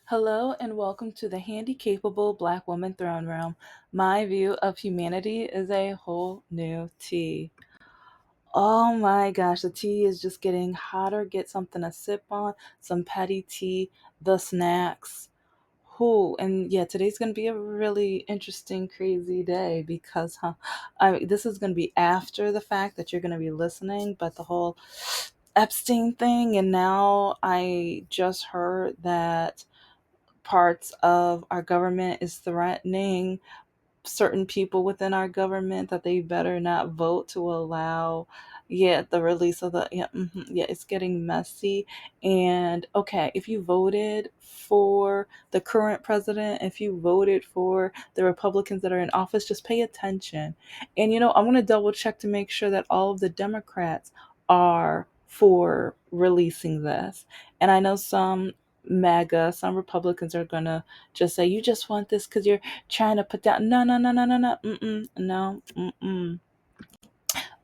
Hello and welcome to the Handicapable Black Woman Throne Room. My view of humanity is a whole new tea. Oh my gosh, the tea is just getting hotter. Get something to sip on, some petty tea, the snacks. Who and yeah, today's gonna be a really interesting, crazy day because this is gonna be after the fact that you're gonna be listening, but the whole Epstein thing, and now I just heard that parts of our government is threatening certain people within our government that they better not vote to allow the release of the it's getting messy. And okay, if you voted for the current president, if you voted for the Republicans that are in office, just pay attention. And I'm going to double check to make sure that all of the Democrats are for releasing this. And I know some Republicans are gonna just say, you just want this because you're trying to put down. No, no, no, no, no, no, no,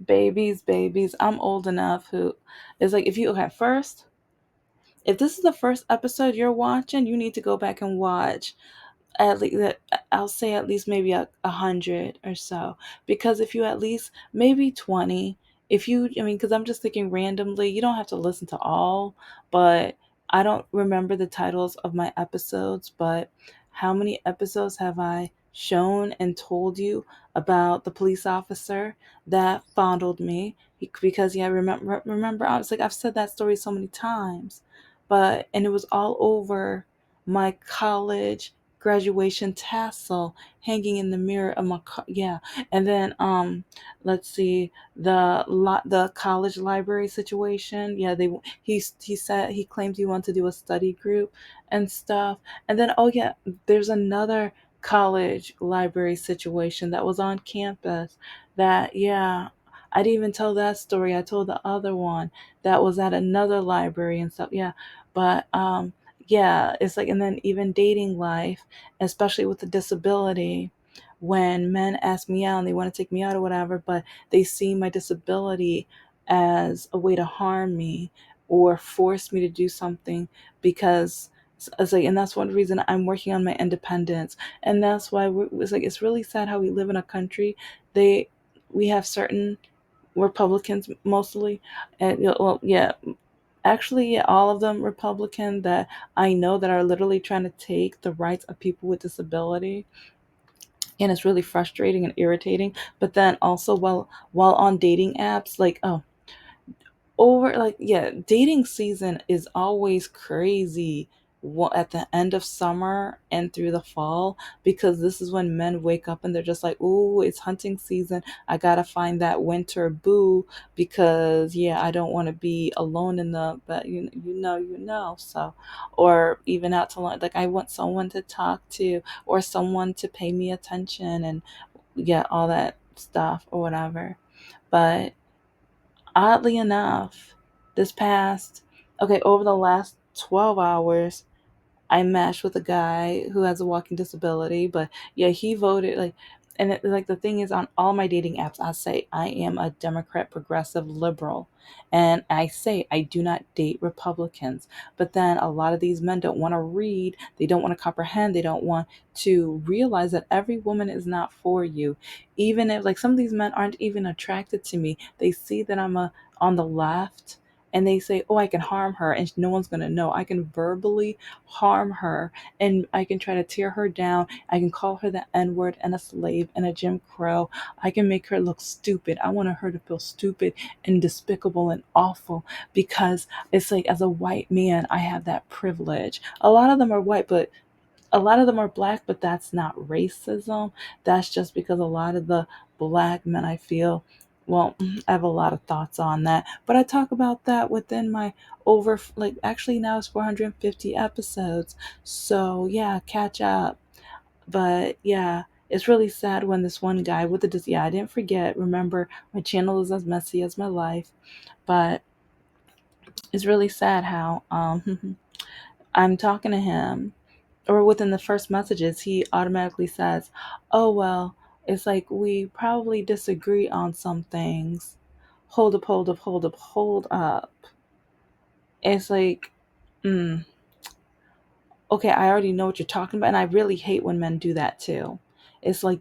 babies. I'm old enough. Who is like, if you okay first, if this is the first episode you're watching, you need to go back and watch at least, I'll say at least maybe a hundred or so, because if you at least maybe 20, if you, I mean, because I'm just thinking randomly, you don't have to listen to all, but I don't remember the titles of my episodes. But how many episodes have I shown and told you about the police officer that fondled me? Because yeah, remember, I was like, I've said that story so many times, but and it was all over my college graduation tassel hanging in the mirror of my car. Yeah. And then let's see, the college library situation. Yeah, he said he claimed he wanted to do a study group and stuff. And then oh yeah, there's another college library situation that was on campus that yeah, I didn't even tell that story. I told the other one that was at another library and stuff. Yeah. But yeah, it's like, and then even dating life, especially with the disability, when men ask me out and they want to take me out or whatever, but they see my disability as a way to harm me or force me to do something, because it's like, and that's one reason I'm working on my independence. And that's why it's like, it's really sad how we live in a country. We have certain Republicans mostly, and well, yeah, actually, yeah, all of them Republican that I know that are literally trying to take the rights of people with disability, and it's really frustrating and irritating. But then also, while on dating apps, like over like yeah, dating season is always crazy at the end of summer and through the fall, because this is when men wake up and they're just like, "Ooh, it's hunting season. I gotta find that winter boo because yeah, I don't want to be alone in the but you know." So, or even out to lunch, like I want someone to talk to or someone to pay me attention and yeah, all that stuff or whatever. But oddly enough, this past, okay, over the last 12 hours, I matched with a guy who has a walking disability, but yeah, he voted like, and like the thing is, on all my dating apps, I say I am a Democrat, progressive, liberal, and I say I do not date Republicans. But then a lot of these men don't want to read, they don't want to comprehend, they don't want to realize that every woman is not for you. Even if like some of these men aren't even attracted to me, they see that I'm a on the left, and they say, "Oh, I can harm her, and no one's gonna know." I can verbally harm her, and I can try to tear her down. I can call her the N word and a slave and a Jim Crow. I can make her look stupid. I want her to feel stupid and despicable and awful, because it's like, as a white man, I have that privilege. A lot of them are white, but a lot of them are black, but that's not racism. That's just because a lot of the black men, I feel, well, I have a lot of thoughts on that, but I talk about that within my over, like, actually now it's 450 episodes. So yeah, catch up. But yeah, it's really sad when this one guy with the yeah, I didn't forget. Remember, my channel is as messy as my life, but it's really sad how I'm talking to him, or within the first messages, he automatically says, "Oh, well, it's like we probably disagree on some things." Hold up, hold up, hold up, hold up. It's like, mm, okay, I already know what you're talking about. And I really hate when men do that too. It's like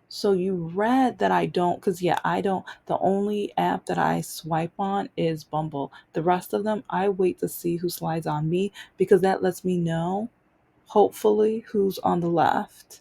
so you read that I don't, because yeah, I don't. The only app that I swipe on is Bumble. The rest of them, I wait to see who slides on me because that lets me know, hopefully, who's on the left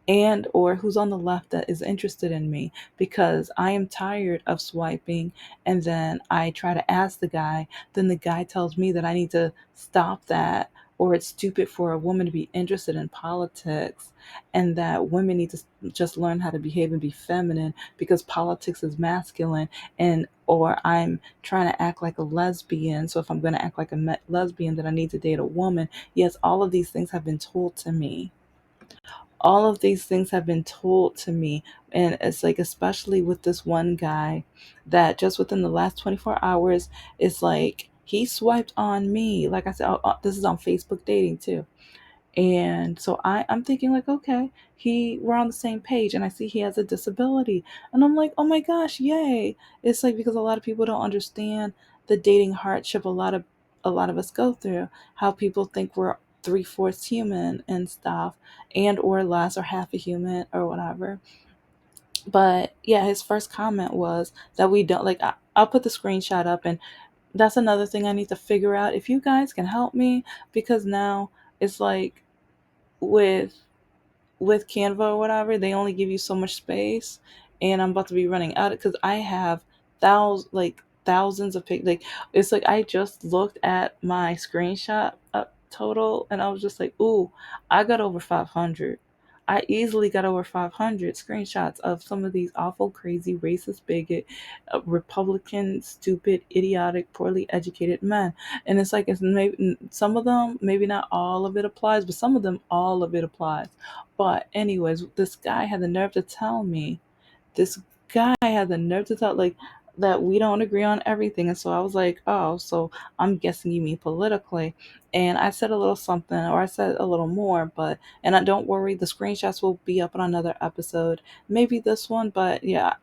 and or who's on the left that is interested in me, because I am tired of swiping and then I try to ask the guy, then the guy tells me that I need to stop that, or it's stupid for a woman to be interested in politics, and that women need to just learn how to behave and be feminine because politics is masculine, and or I'm trying to act like a lesbian, so if I'm going to act like a lesbian then I need to date a woman. Yes, all of these things have been told to me. All of these things have been told to me. And it's like, especially with this one guy, that just within the last 24 hours, it's like he swiped on me. Like I said, this is on Facebook dating too. And so I'm thinking like, okay, we're on the same page, and I see he has a disability. And I'm like, oh my gosh, yay. It's like, because a lot of people don't understand the dating hardship a lot of us go through, how people think we're three-fourths human and stuff, and or less, or half a human or whatever. But yeah, his first comment was that we don't like I'll put the screenshot up, and that's another thing I need to figure out if you guys can help me, because now it's like with Canva or whatever, they only give you so much space, and I'm about to be running out because I have thousands of pic. Like, it's like I just looked at my screenshot total, and I was just like, ooh, I got over 500. I easily got over 500 screenshots of some of these awful, crazy, racist, bigot, Republican, stupid, idiotic, poorly educated men. And it's like, it's maybe some of them, maybe not all of it applies, but some of them, all of it applies. But anyways, this guy had the nerve to tell me, this guy had the nerve to tell, like, that we don't agree on everything. And so I was like, oh, so I'm guessing you mean politically. And I said a little something, or I said a little more, but, and I don't worry, the screenshots will be up on another episode, maybe this one, but yeah,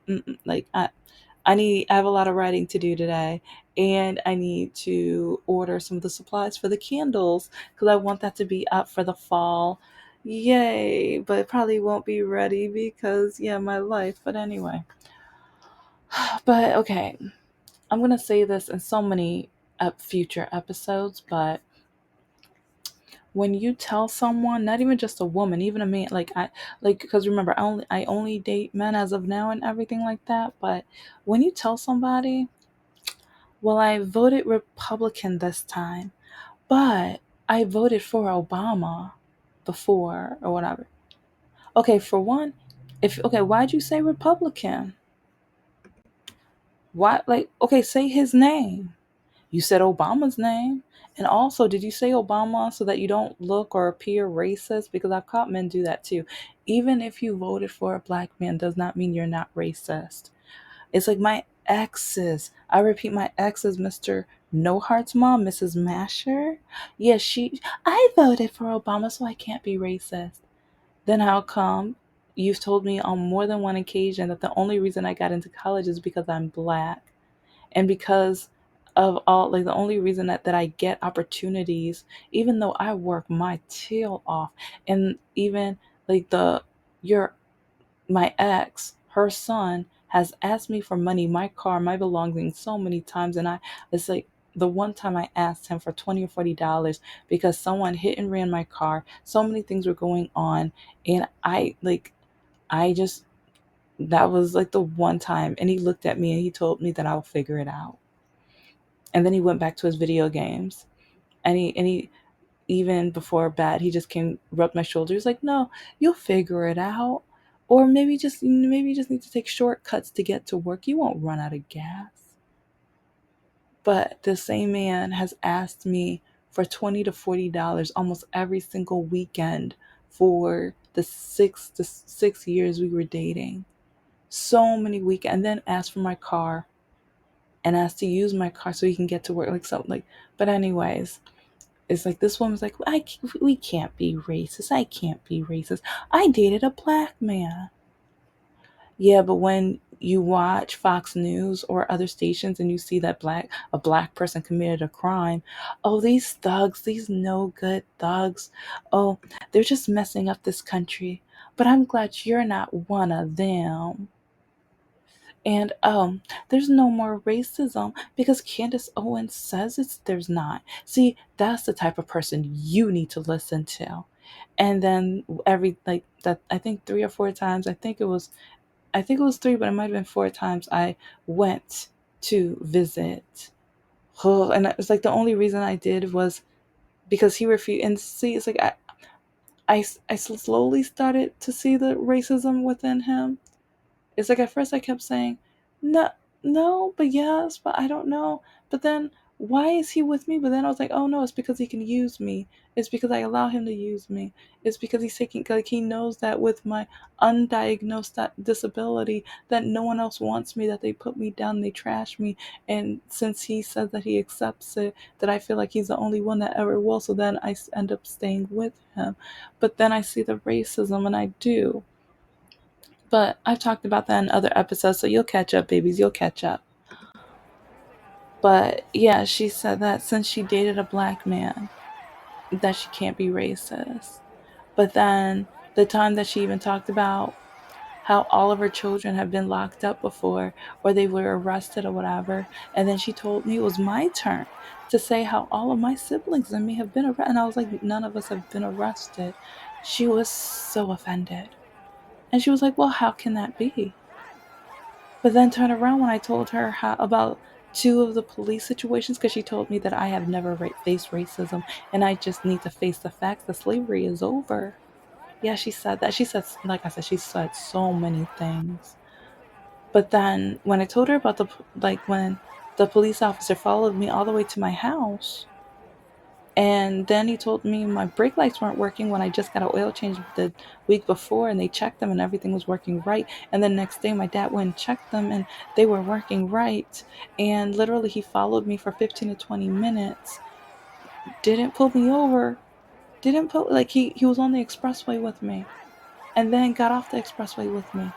like I have a lot of writing to do today, and I need to order some of the supplies for the candles because I want that to be up for the fall. Yay! But it probably won't be ready because, yeah, my life. But anyway, but okay, I'm gonna say this in so many future episodes, but when you tell someone, not even just a woman, even a man, like, because remember, I only date men as of now and everything like that, but when you tell somebody, well, I voted Republican this time, but I voted for Obama before or whatever. Okay, for one, if okay, why'd you say Republican? Why, like, okay, say his name. You said Obama's name. And also, did you say Obama so that you don't look or appear racist? Because I've caught men do that too. Even if you voted for a black man does not mean you're not racist. It's like my exes. I repeat, my exes, Mr. No Heart's mom, Mrs. Masher. Yeah, I voted for Obama, so I can't be racist. Then how come you've told me on more than one occasion that the only reason I got into college is because I'm black? And because of all, like, the only reason that I get opportunities, even though I work my tail off, and even like your my ex, her son, has asked me for money, my car, my belongings so many times. And it's like the one time I asked him for 20 or $40 because someone hit and ran my car. So many things were going on. And I just, that was like the one time. And he looked at me and he told me that I'll figure it out. And then he went back to his video games. And he, even before bed, he just came, rubbed my shoulder. He's like, no, you'll figure it out. Or maybe you just need to take shortcuts to get to work. You won't run out of gas. But the same man has asked me for $20 to $40 almost every single weekend for the 6 years we were dating. So many weekends, and then asked for my car and asked to use my car so he can get to work, like something like. But anyways, it's like this woman's like, we can't be racist. I can't be racist. I dated a black man. Yeah, but when you watch Fox News or other stations and you see that a black person committed a crime. Oh, these thugs, these no good thugs. Oh, they're just messing up this country. But I'm glad you're not one of them. And there's no more racism because Candace Owens says there's not. See, that's the type of person you need to listen to. And then every like that, I think 3 or 4 times, I think it was three, but it might have been 4 times I went to visit. Oh, and it's like the only reason I did was because he refused. And see, it's like I slowly started to see the racism within him. It's like at first I kept saying, no, no, but yes, but I don't know. But then why is he with me? But then I was like, oh no, it's because he can use me. It's because I allow him to use me. It's because he's taking, like he knows that with my undiagnosed disability, that no one else wants me, that they put me down, they trash me. And since he says that he accepts it, that I feel like he's the only one that ever will. So then I end up staying with him. But then I see the racism and I do. But I've talked about that in other episodes, so you'll catch up, babies. You'll catch up. But yeah, she said that since she dated a black man, that she can't be racist. But then the time that she even talked about how all of her children have been locked up before or they were arrested or whatever, and then she told me it was my turn to say how all of my siblings and me have been arrested. And I was like, none of us have been arrested. She was so offended. And she was like, well, how can that be? But then turn around when I told her about two of the police situations, because she told me that I have never faced racism and I just need to face the facts that slavery is over. Yeah, she said that. She said, like I said, she said so many things. But then when I told her about when the police officer followed me all the way to my house, and then he told me my brake lights weren't working when I just got an oil change the week before, and they checked them and everything was working right. And the next day, my dad went and checked them and they were working right. And literally, he followed me for 15 to 20 minutes, didn't pull me over, didn't put, like, he was on the expressway with me, and then got off the expressway with me.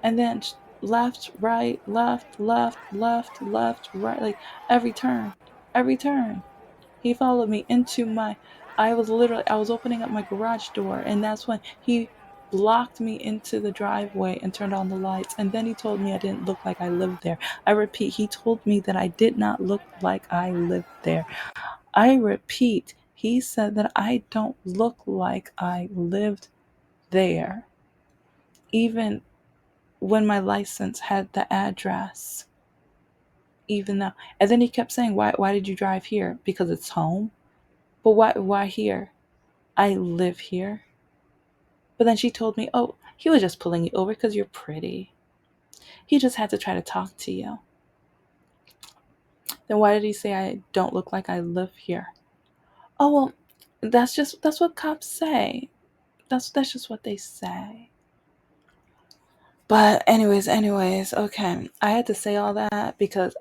And then left, right, left, left, left, left, right, like every turn, every turn. He followed me into I was opening up my garage door, and that's when he blocked me into the driveway and turned on the lights. And then he told me I didn't look like I lived there. I repeat, he told me that I did not look like I lived there. I repeat, he said that I don't look like I lived there, even when my license had the address. Even though, and then he kept saying, why did you drive here? Because it's home. But why here? I live here. But then she told me, oh, he was just pulling you over because you're pretty. He just had to try to talk to you. Then why did he say I don't look like I live here? Oh, well, that's what cops say. That's just what they say. But anyways, okay. I had to say all that because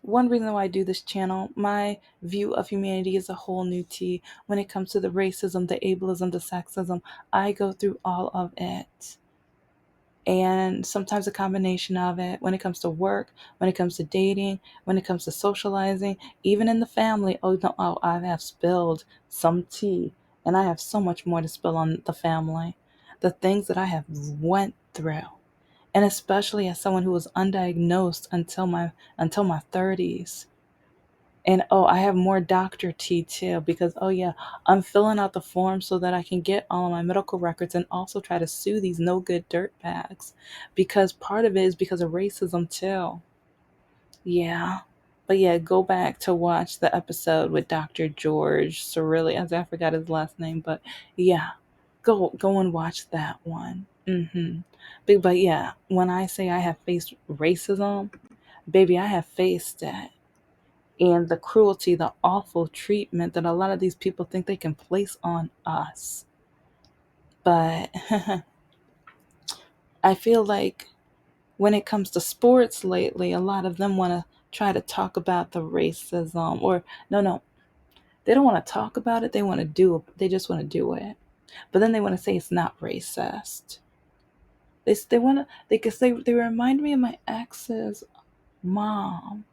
one reason why I do this channel, my view of humanity is a whole new tea. When it comes to the racism, the ableism, the sexism, I go through all of it. And sometimes a combination of it when it comes to work, when it comes to dating, when it comes to socializing, even in the family. Oh no, oh, I have spilled some tea, and I have so much more to spill on the family. The things that I have went through, and especially as someone who was undiagnosed until my 30s. And oh, I have more doctor tea too because oh yeah, I'm filling out the form so that I can get all of my medical records and also try to sue these no good dirt bags because part of it is because of racism too. Yeah. But yeah, go back to watch the episode with Dr. George Cirilli. I forgot his last name, but yeah, go and watch that one. But yeah, when I say I have faced racism, baby, I have faced it, and the cruelty, the awful treatment that a lot of these people think they can place on us. But I feel like when it comes to sports lately, a lot of them want to try to talk about the racism, or no, they don't want to talk about it. They want to do it. They just want to do it. But then they want to say it's not racist. They want to, they remind me of my ex's mom.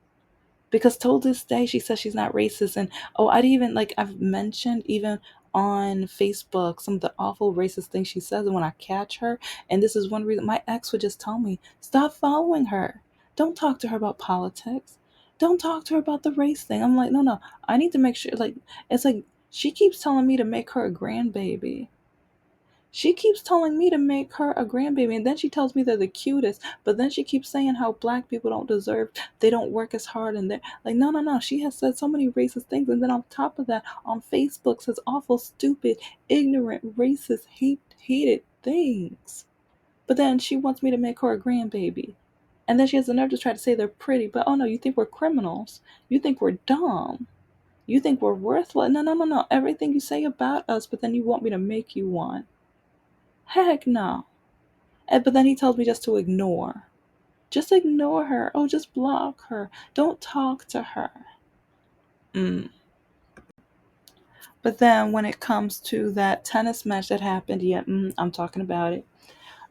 Because till this day she says she's not racist. And oh, I'd even, like, I've mentioned even on Facebook some of the awful racist things she says, and when I catch her, and this is one reason my ex would just tell me, stop following her, don't talk to her about politics, don't talk to her about the race thing. I'm like, no, no, I need to make sure, like, it's like she keeps telling me to make her a grandbaby. She keeps telling me to make her a grandbaby, and then she tells me they're the cutest. But then she keeps saying how black people don't deserve, they don't work as hard, and they're like, no, no, no. She has said so many racist things, and then on top of that, on Facebook says awful, stupid, ignorant, racist, hated things. But then she wants me to make her a grandbaby, and then she has the nerve to try to say they're pretty. But oh no, you think we're criminals? You think we're dumb? You think we're worthless? No, no, no, no. Everything you say about us, but then you want me to make you one. Heck no. But then he tells me just to ignore. Just ignore her. Oh, just block her. Don't talk to her. Mm. But then when it comes to that tennis match that happened, yeah, I'm talking about it.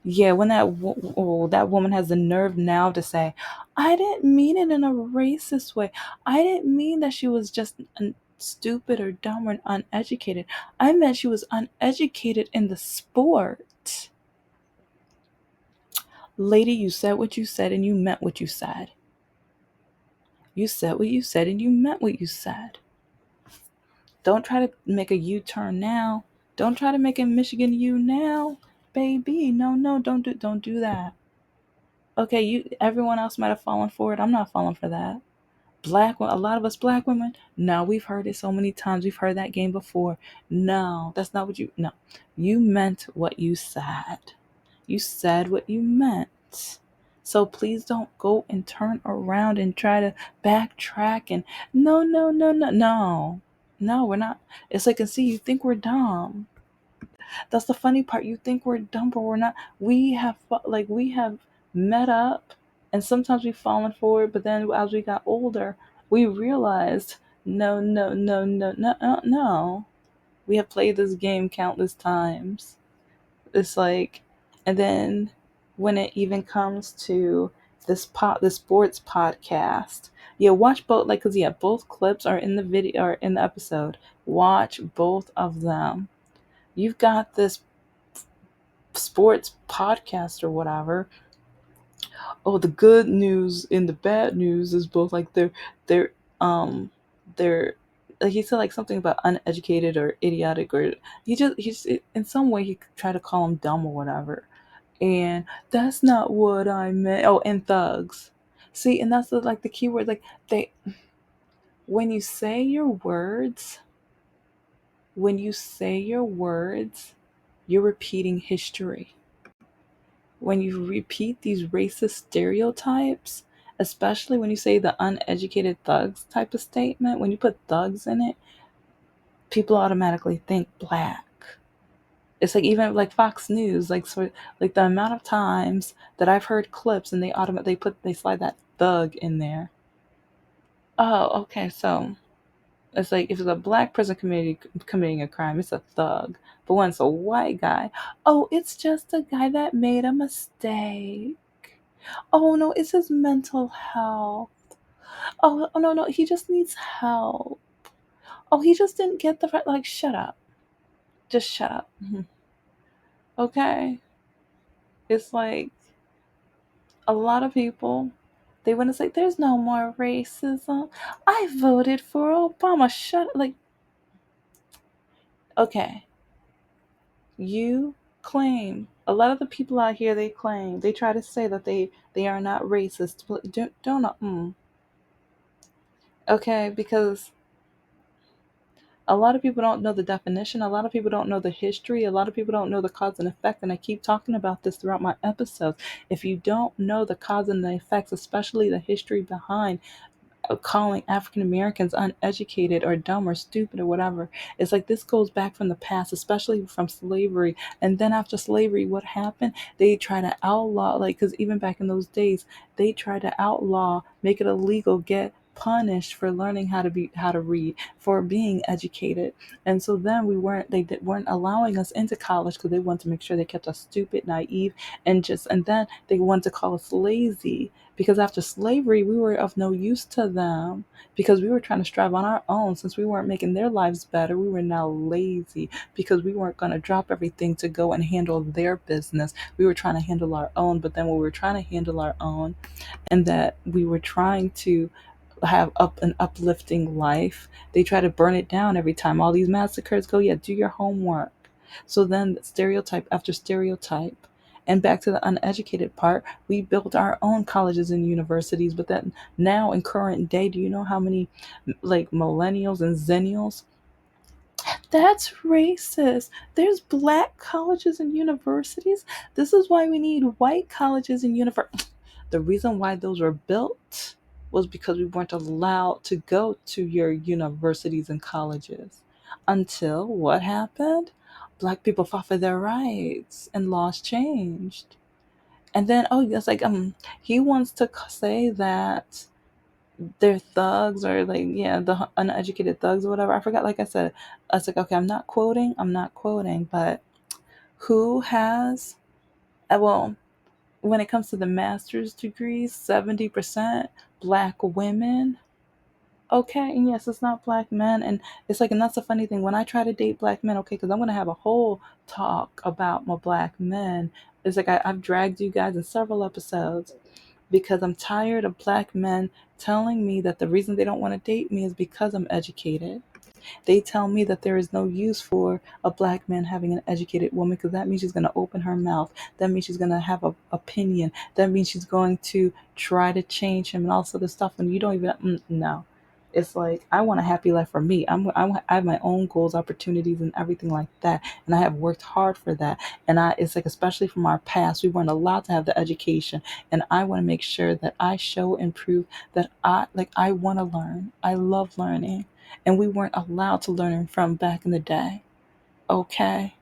Yeah, when that woman has the nerve now to say, I didn't mean it in a racist way. I didn't mean that she was just stupid or dumb or uneducated. I meant she was uneducated in the sport. Lady, you said what you said and you meant what you said. You said what you said and you meant what you said. Don't try to make a U-turn now. Don't try to make a Michigan U now, baby. No, no, don't do that. Okay, everyone else might have fallen for it. I'm not falling for that. A lot of us black women, no, we've heard it so many times. We've heard that game before. No, that's not what no. You meant what you said. You said what you meant. So please don't go and turn around and try to backtrack and no, no, no, no, no. No, we're not. It's like, and see, you think we're dumb. That's the funny part. You think we're dumb, but we're not. We have met up, and sometimes we've fallen for it. But then as we got older, we realized, no, no, no, no, no, no, no. We have played this game countless times. It's like, and then when it even comes to this sports podcast, yeah, watch both, like, because yeah, both clips are in the video or in the episode. Watch both of them. You've got this sports podcast or whatever. Oh, the good news and the bad news is both, like, they're um they're like, he said, like, something about uneducated or idiotic, or he's in some way he tried to call him dumb or whatever, and that's not what I meant. Oh, and thugs. See, and that's the key word. Like, they when you say your words, when you say your words, you're repeating history. When you repeat these racist stereotypes, especially when you say the uneducated thugs type of statement, when you put thugs in it, people automatically think black. It's like, even like Fox News, like, like the amount of times that I've heard clips and they slide that thug in there. Oh, okay, so it's like, if it's a black person committing a crime, it's a thug. But when it's a white guy, oh, it's just a guy that made a mistake. Oh no, it's his mental health. Oh no, no, he just needs help. Oh, he just didn't get the right. Like, shut up. Just shut up. Okay. It's like, a lot of people, they want to say there's no more racism. I voted for Obama. Shut, like, okay. You claim, a lot of the people out here, they claim, they try to say that they are not racist. But don't. Okay, because a lot of people don't know the definition. A lot of people don't know the history. A lot of people don't know the cause and effect. And I keep talking about this throughout my episodes. If you don't know the cause and the effects, especially the history behind calling African Americans uneducated or dumb or stupid or whatever, it's like, this goes back from the past, especially from slavery. And then after slavery, what happened? They try to outlaw, like, because even back in those days, they tried to outlaw, make it illegal, get punished for learning how to read, for being educated. And so then weren't allowing us into college because they wanted to make sure they kept us stupid, naive, and then they wanted to call us lazy because after slavery we were of no use to them because we were trying to strive on our own. Since we weren't making their lives better, we were now lazy because we weren't going to drop everything to go and handle their business. We were trying to handle our own, but then when we were trying to handle our own and that we were trying to have an uplifting life, they try to burn it down every time. All these massacres go, yeah, do your homework. So then stereotype after stereotype. And back to the uneducated part, we built our own colleges and universities, but then now in current day, do you know how many like millennials and zennials? That's racist. There's black colleges and universities. This is why we need white colleges and universities. The reason why those were built was because we weren't allowed to go to your universities and colleges. Until what happened? Black people fought for their rights and laws changed. And then, oh, yes, like, he wants to say that they're thugs or like, yeah, the uneducated thugs or whatever. I forgot, like I said, I was like, okay, I'm not quoting, but who has, well, when it comes to the master's degrees, 70% black women. Okay, and yes, it's not black men. And it's like, and that's the funny thing. When I try to date black men, okay, because I'm going to have a whole talk about my black men. It's like I've dragged you guys in several episodes because I'm tired of black men telling me that the reason they don't want to date me is because I'm educated. They tell me that there is no use for a black man having an educated woman because that means she's going to open her mouth. That means she's going to have an opinion. That means she's going to try to change him and all sort of stuff. And you don't even, no. It's like, I want a happy life for me. I have my own goals, opportunities, and everything like that. And I have worked hard for that. And it's like, especially from our past, we weren't allowed to have the education. And I want to make sure that I show and prove that I want to learn. I love learning and we weren't allowed to learn from back in the day. Okay?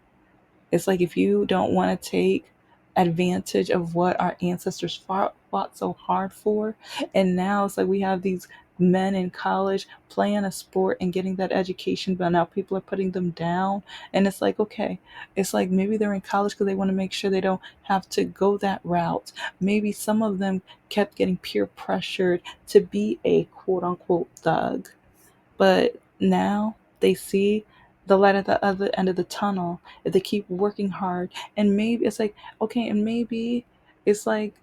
It's like if you don't want to take advantage of what our ancestors fought so hard for, and now it's like we have these men in college playing a sport and getting that education, but now people are putting them down. And it's like, okay, it's like maybe they're in college because they want to make sure they don't have to go that route. Maybe some of them kept getting peer pressured to be a quote unquote thug, but now they see the light at the other end of the tunnel if they keep working hard. And maybe it's like, okay, and maybe it's like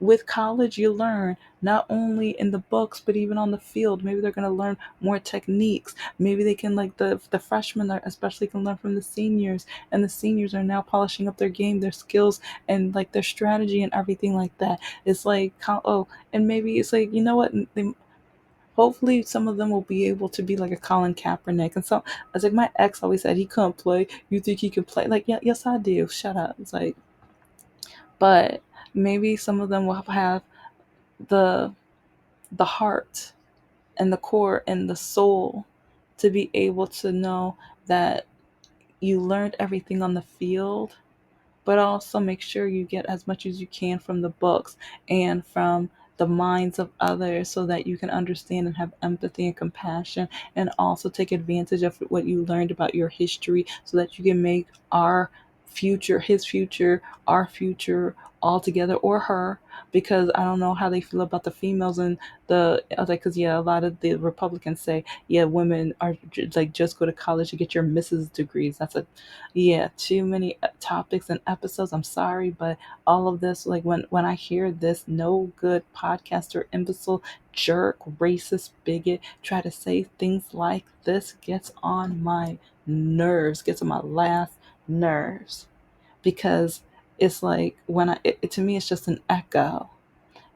with college, you learn not only in the books, but even on the field. Maybe they're going to learn more techniques. Maybe they can, like the freshmen, are, especially, can learn from the seniors. And the seniors are now polishing up their game, their skills, and like their strategy and everything like that. It's like, oh, and maybe it's like, you know what? Hopefully, some of them will be able to be like a Colin Kaepernick. And so, I was like, my ex always said he couldn't play. You think he can play? Like, yeah, yes, I do. Shut up. It's like, but maybe some of them will have the the heart and the core and the soul to be able to know that you learned everything on the field, but also make sure you get as much as you can from the books and from the minds of others so that you can understand and have empathy and compassion, and also take advantage of what you learned about your history so that you can make our future, his future, our future, all together, or her, because I don't know how they feel about the females and like, because yeah, a lot of the Republicans say, yeah, women are like, just go to college to get your Mrs. degrees. That's a, yeah, too many topics and episodes. I'm sorry, but all of this, like when I hear this no good podcaster, imbecile, jerk, racist, bigot try to say things like this, gets on my nerves, gets on my last nerves, because it's like when to me it's just an echo,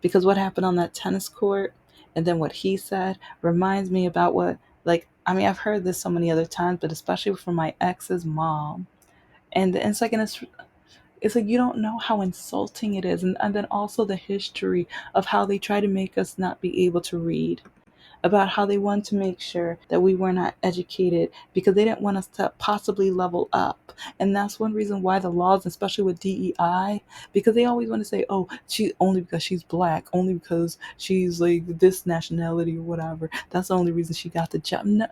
because what happened on that tennis court and then what he said reminds me about what, like, I mean, I've heard this so many other times, but especially from my ex's mom. And it's like, and it's like you don't know how insulting it is, and then also the history of how they try to make us not be able to read. about how they wanted to make sure that we were not educated because they didn't want us to possibly level up. And that's one reason why the laws, especially with DEI, because they always want to say, oh, she only because she's black, only because she's like this nationality or whatever. That's the only reason she got the job. No.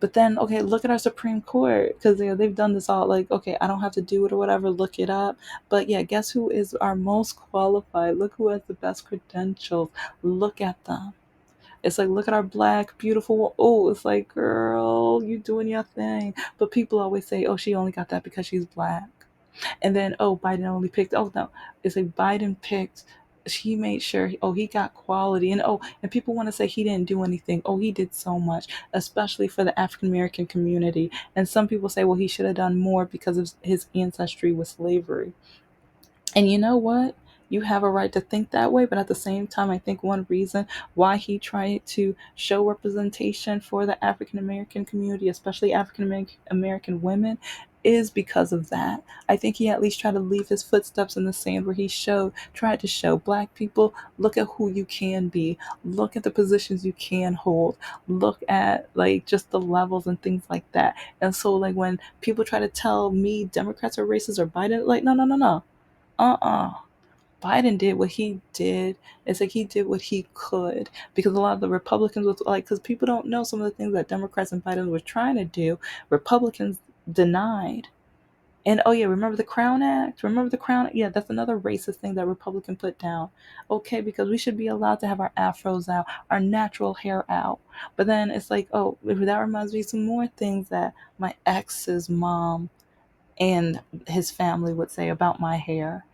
But then, okay, look at our Supreme Court because they've done this all like, okay, I don't have to do it or whatever, look it up. But yeah, guess who is our most qualified? Look who has the best credentials. Look at them. It's like, look at our black, beautiful. Oh, it's like, girl, you doing your thing. But people always say, oh, she only got that because she's black. And then, oh, Biden only picked, oh, no. It's like Biden picked, he made sure, oh, he got quality. And oh, and people want to say he didn't do anything. Oh, he did so much, especially for the African American community. And some people say, well, he should have done more because of his ancestry with slavery. And you know what? You have a right to think that way, but at the same time, I think one reason why he tried to show representation for the African American community, especially African American women, is because of that. I think he at least tried to leave his footsteps in the sand where he tried to show black people, look at who you can be, look at the positions you can hold, look at like just the levels and things like that. And so like when people try to tell me Democrats are racist or Biden, like, no, no, no, no. Uh-uh. Biden did what he did. It's like he did what he could because a lot of the Republicans was like, because people don't know some of the things that Democrats and Biden were trying to do, Republicans denied. And oh yeah, remember the Crown Act? Remember the Crown? Yeah, that's another racist thing that Republican put down. Okay, because we should be allowed to have our afros out, our natural hair out. But then it's like, oh, that reminds me of some more things that my ex's mom and his family would say about my hair.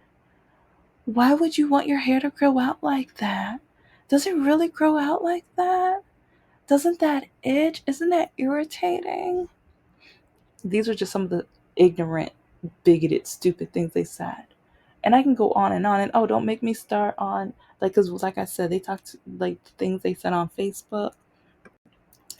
Why would you want your hair to grow out like that? Does it really grow out like that? Doesn't that itch? Isn't that irritating? These are just some of the ignorant, bigoted, stupid things they said. And I can go on and on. And oh, don't make me start on, like, because like I said, they talked like things they said on Facebook.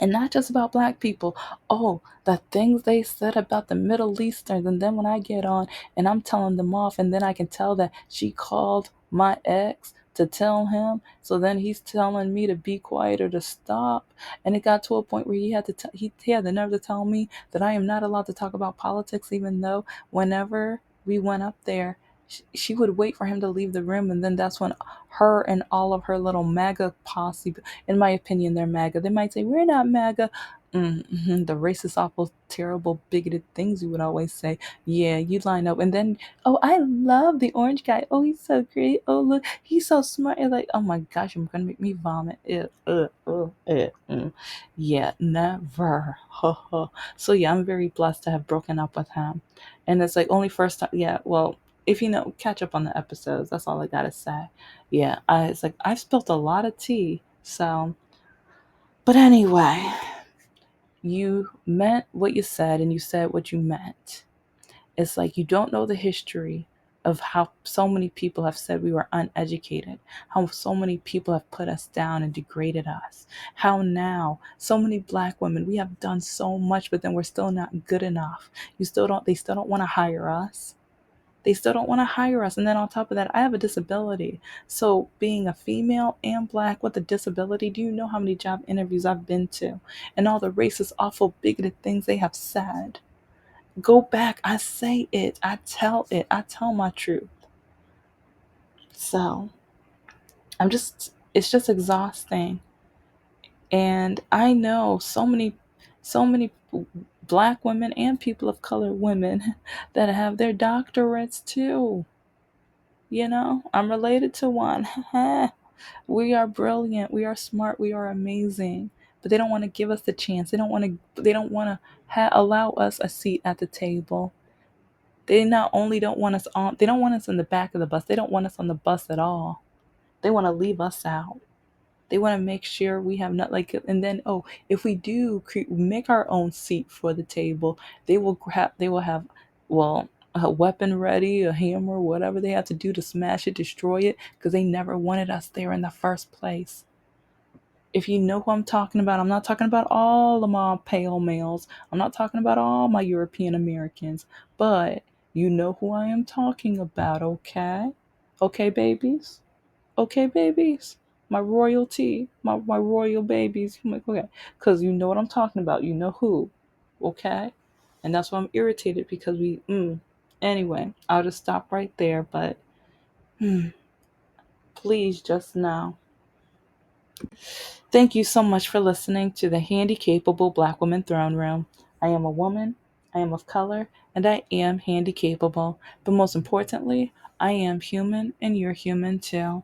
And not just about black people. Oh, the things they said about the Middle Easterns. And then when I get on and I'm telling them off, and then I can tell that she called my ex to tell him. So then he's telling me to be quiet or to stop. And it got to a point where he had the nerve to tell me that I am not allowed to talk about politics, even though whenever we went up there, she would wait for him to leave the room, and then that's when her and all of her little MAGA posse, in my opinion, they're MAGA. They might say, we're not MAGA. The racist, awful, terrible, bigoted things you would always say. Yeah, you line up. And then, oh, I love the orange guy. Oh, he's so great. Oh, look, he's so smart. And like, oh my gosh, you're going to make me vomit. Yeah, never. So, yeah, I'm very blessed to have broken up with him. And it's like only first time. Yeah, well, if you know, catch up on the episodes. That's all I got to say. Yeah, it's like I've spilt a lot of tea. So, but anyway, you meant what you said and you said what you meant. It's like you don't know the history of how so many people have said we were uneducated, how so many people have put us down and degraded us, how now so many black women, we have done so much, but then we're still not good enough. They still don't want to hire us. They still don't want to hire us. And then on top of that, I have a disability. So being a female and black with a disability, do you know how many job interviews I've been to and all the racist, awful, bigoted things they have said? Go back. I say it. I tell it. I tell my truth. So it's just exhausting. And I know so many black women and people of color women that have their doctorates too. You know, I'm related to one. We are brilliant. We are smart. We are amazing. But they don't want to give us the chance. They don't want to. They don't want to allow us a seat at the table. They not only don't want us on. They don't want us in the back of the bus. They don't want us on the bus at all. They want to leave us out. They want to make sure we have not like. And then oh, if we do make our own seat for the table, they will grab. They will have well a weapon ready, a hammer, whatever they have to do to smash it, destroy it, because they never wanted us there in the first place. If you know who I'm talking about, I'm not talking about all of my pale males. I'm not talking about all my European Americans, but you know who I am talking about, okay? Okay, babies? Okay, babies? My royalty, my royal babies. I'm like, okay, because you know what I'm talking about. You know who, okay? And that's why I'm irritated because we. Anyway, I'll just stop right there. But please, just now. Thank you so much for listening to the Handicapable Black Woman Throne Room. I am a woman, I am of color, and I am handicapable. But most importantly, I am human and you're human too.